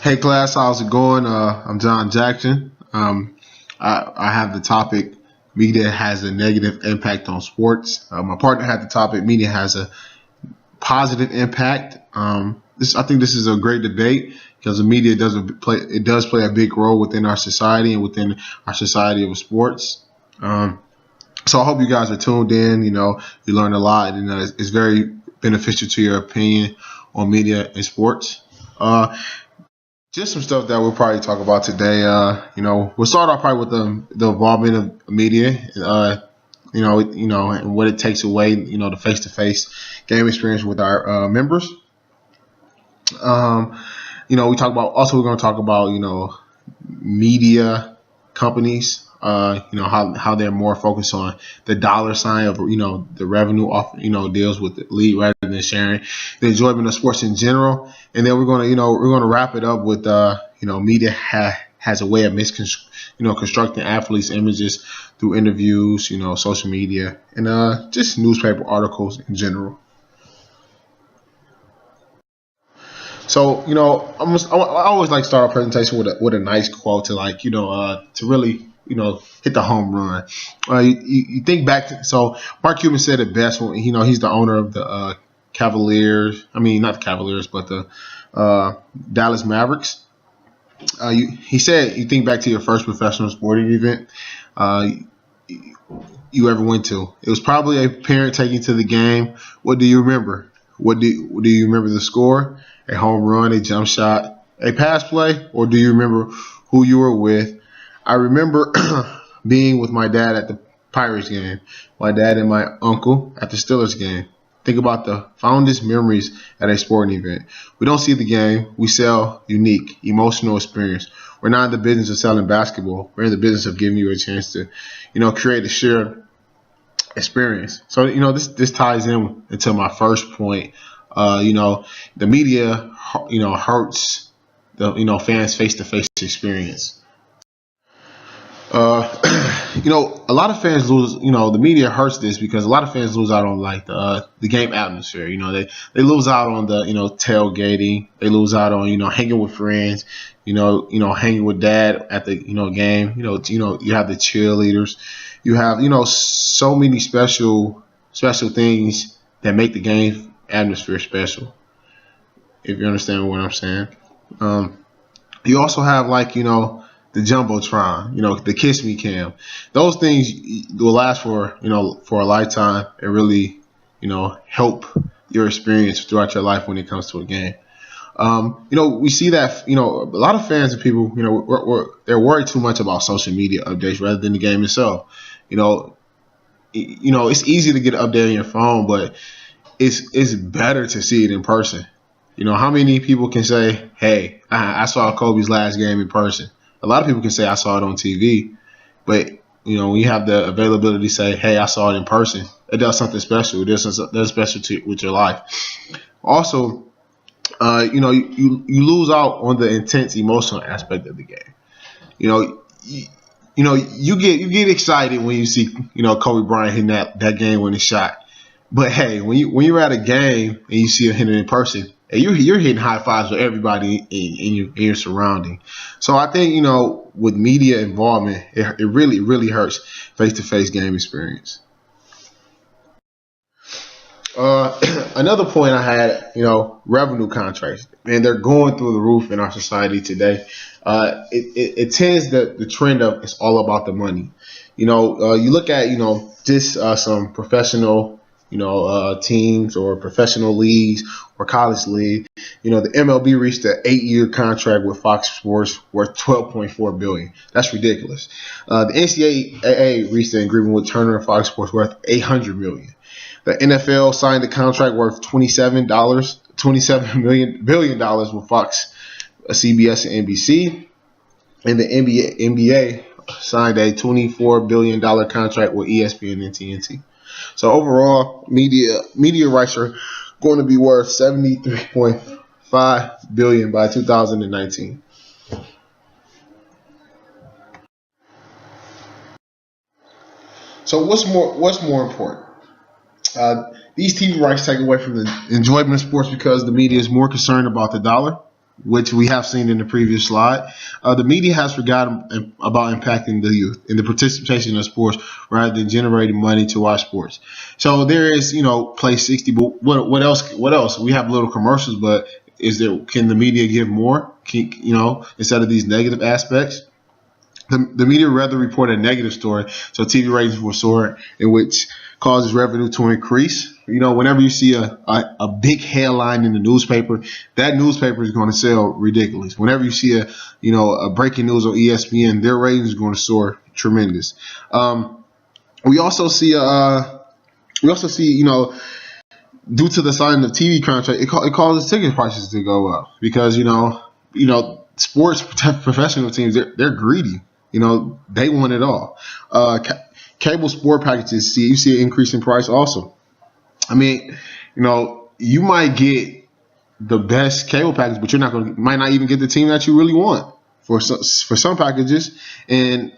Hey class, how's it going? I'm Jon Jackson. I have the topic media has a negative impact on sports. My partner had the topic media has a positive impact. I think this is a great debate because the media does play a big role within our society and within our society of sports. So I hope you guys are tuned in. You learn a lot, and it's very beneficial to your opinion on media and sports. Just some stuff that we'll probably talk about today. We'll start off probably with the involvement of media. And what it takes away. The face-to-face game experience with our members. We talk about also we're going to talk about media companies. How they're more focused on the dollar sign of the revenue off deals with the league rather than sharing the enjoyment of sports in general. And then we're gonna wrap it up with media has a way of constructing athletes' images through interviews, social media, and just newspaper articles in general. So I always like to start a presentation with a nice quote to really hit the home run. You think back so Mark Cuban said it best when he's the owner of the Cavaliers. I mean, not the Cavaliers, but the Dallas Mavericks. He said, you think back to your first professional sporting event you ever went to. It was probably a parent taking you to the game. What do you remember? Do you remember the score? A home run, a jump shot, a pass play, or do you remember who you were with? I remember being with my dad at the Pirates game, my dad and my uncle at the Steelers game. Think about the fondest memories at a sporting event. We don't see the game. We sell unique, emotional experience. We're not in the business of selling basketball. We're in the business of giving you a chance to, create a shared experience. So, this ties into my first point. The media, hurts the, fans' face-to-face experience. A lot of fans lose. The media hurts this because a lot of fans lose out on the game atmosphere. They lose out on the tailgating. They lose out on hanging with friends. Hanging with dad at the game. You have the cheerleaders. You have so many special things that make the game atmosphere special. If you understand what I'm saying. You also have the jumbotron, the kiss me cam. Those things will last for a lifetime and really help your experience throughout your life when it comes to a game. We see that a lot of fans and people they're worried too much about social media updates rather than the game itself. It's easy to get an update on your phone, but it's better to see it in person. How many people can say, hey, I saw Kobe's last game in person? A lot of people can say I saw it on TV, but when you have the availability to say, hey, I saw it in person, it does something special. It does something special with your life. Also, you lose out on the intense emotional aspect of the game. You get excited when you see Kobe Bryant hitting that game winning shot. But hey, when you're at a game and you see him hitting in person, and you're hitting high fives with everybody in your surrounding. So I think with media involvement, it really hurts face-to-face game experience. Another point I had, revenue contracts, and they're going through the roof in our society today. It tends the trend of it's all about the money. You look at just some professional teams or professional leagues or college league. The MLB reached an 8-year contract with Fox Sports worth $12.4 billion. That's ridiculous. The NCAA reached an agreement with Turner and Fox Sports worth $800 million. The NFL signed a contract worth $27 billion with Fox, CBS, and NBC. And the NBA signed a $24 billion contract with ESPN and TNT. So overall, media rights are going to be worth $73.5 billion by 2019. So what's more important? These TV rights take away from the enjoyment of sports because the media is more concerned about the dollar, which we have seen in the previous slide. The media has forgotten about impacting the youth and the participation in sports rather than generating money to watch sports. So there is, play 60, but what else? What else? We have little commercials, but can the media give more? Instead of these negative aspects? The media rather report a negative story, so TV ratings will soar, in which causes revenue to increase. Whenever you see a big headline in the newspaper, that newspaper is going to sell ridiculous. Whenever you see a breaking news on ESPN, their ratings are going to soar tremendous. We also see due to the signing of TV contract, it causes ticket prices to go up because sports professional teams they're greedy. They want it all. Cable sport packages, you see an increase in price also. I mean, you might get the best cable package, but might not even get the team that you really want for some packages. And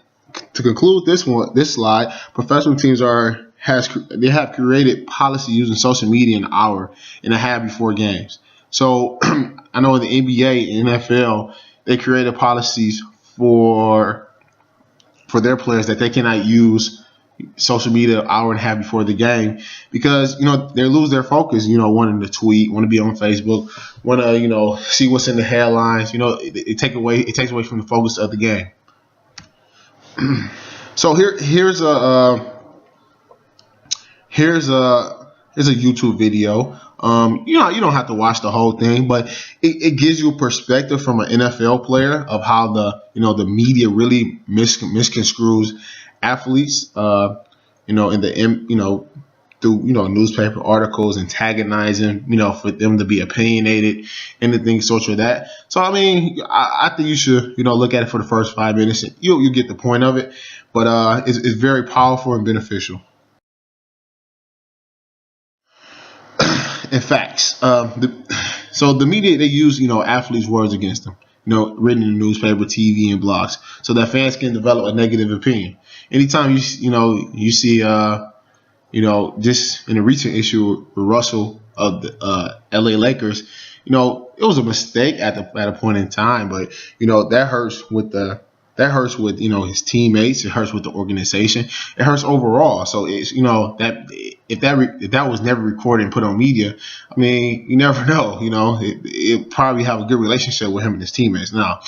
to conclude this slide, professional teams have created policy using social media an hour and a half before games. So I know in the NBA and NFL, they created policies for their players that they cannot use social media an hour and a half before the game because they lose their focus, wanting to tweet, want to be on Facebook, want to see what's in the headlines. It takes away from the focus of the game. So here's a YouTube video. You don't have to watch the whole thing, but it gives you a perspective from an NFL player of how the media really misconstrues athletes. Through newspaper articles, antagonizing, for them to be opinionated, anything such of that. So I mean, I think you should look at it for the first 5 minutes, and you get the point of it. But it's very powerful and beneficial. In facts, so the media, they use athletes' words against them, written in the newspaper, TV, and blogs, so that fans can develop a negative opinion. Anytime you see just in a recent issue with Russell of the LA Lakers, it was a mistake at a point in time, but that hurts with his teammates. It hurts with the organization. It hurts overall. So it's that if that was never recorded and put on media, I mean, you never know. It probably have a good relationship with him and his teammates now.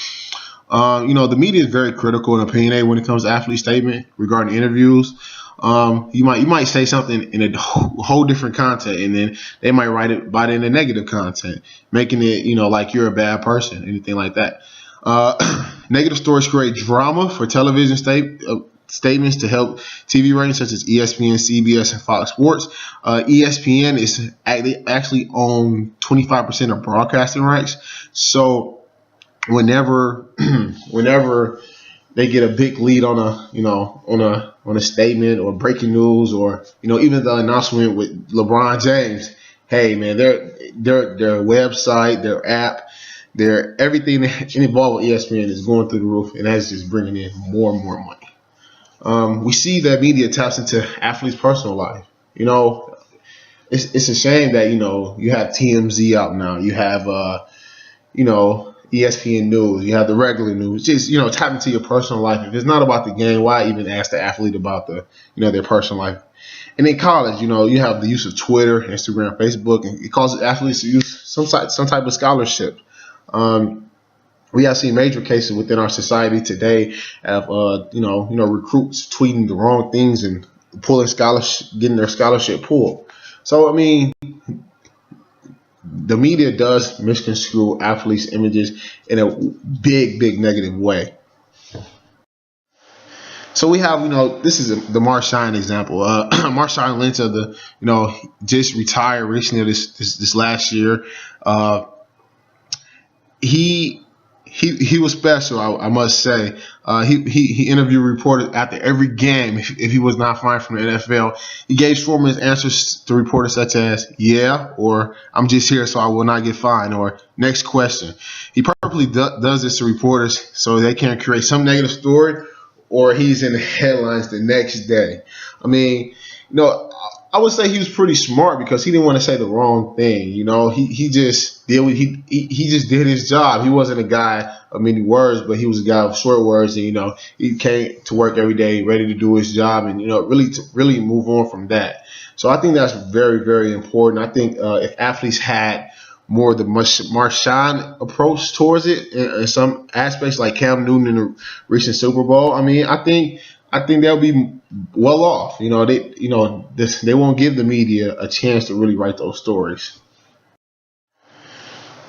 The media is very critical and opinionated when it comes to athlete statement regarding interviews. You might say something in a whole different content, and then they might write it in a negative content, making it like you're a bad person, anything like that. Negative stories create drama for television statements to help TV ratings such as ESPN, CBS, and Fox Sports. ESPN is actually own 25% of broadcasting rights. So whenever they get a big lead on a statement or breaking news, or even the announcement with LeBron James, hey man, their website, their app, everything involved with ESPN is going through the roof, and that's just bringing in more and more money. We see that media taps into athletes' personal life. It's a shame that you have TMZ out now. You have ESPN News. You have the regular news. Just tap into your personal life. If it's not about the game, why even ask the athlete about their personal life? And in college, you have the use of Twitter, Instagram, Facebook, and it causes athletes to use some type of scholarship. We have seen major cases within our society today of recruits tweeting the wrong things and getting their scholarship pulled. So I mean, the media does misconstrue athletes' images in a big negative way. So we have, this is the Marshawn example. Marshawn Lynch of just retired recently this last year. He was special, I must say. He interviewed reporters after every game. If he was not fired from the NFL, he gave short answers to reporters such as "Yeah" or "I'm just here so I will not get fined" or "Next question." He purposely does this to reporters so they can create some negative story, or he's in the headlines the next day. I mean, I would say he was pretty smart because he didn't want to say the wrong thing. You know, he just did he just did his job. He wasn't a guy of many words, but he was a guy of short words. And he came to work every day ready to do his job, and really to really move on from that. So I think that's very, very important. I think if athletes had more of the Marshawn approach towards it in some aspects, like Cam Newton in the recent Super Bowl. I mean, I think they'll be well off. They won't give the media a chance to really write those stories.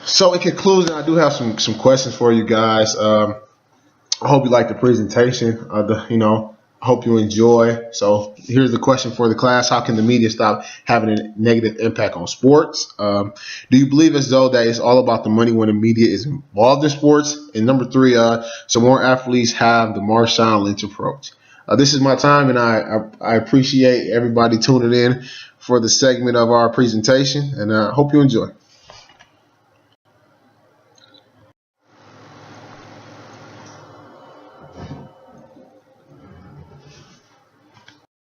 So in conclusion, I do have some questions for you guys. I hope you like the presentation. I hope you enjoy. So here's the question for the class: how can the media stop having a negative impact on sports? Do you believe as though that it's all about the money when the media is involved in sports? And number three, so more athletes have the Marshawn Lynch approach. This is my time, and I appreciate everybody tuning in for the segment of our presentation, and I hope you enjoy.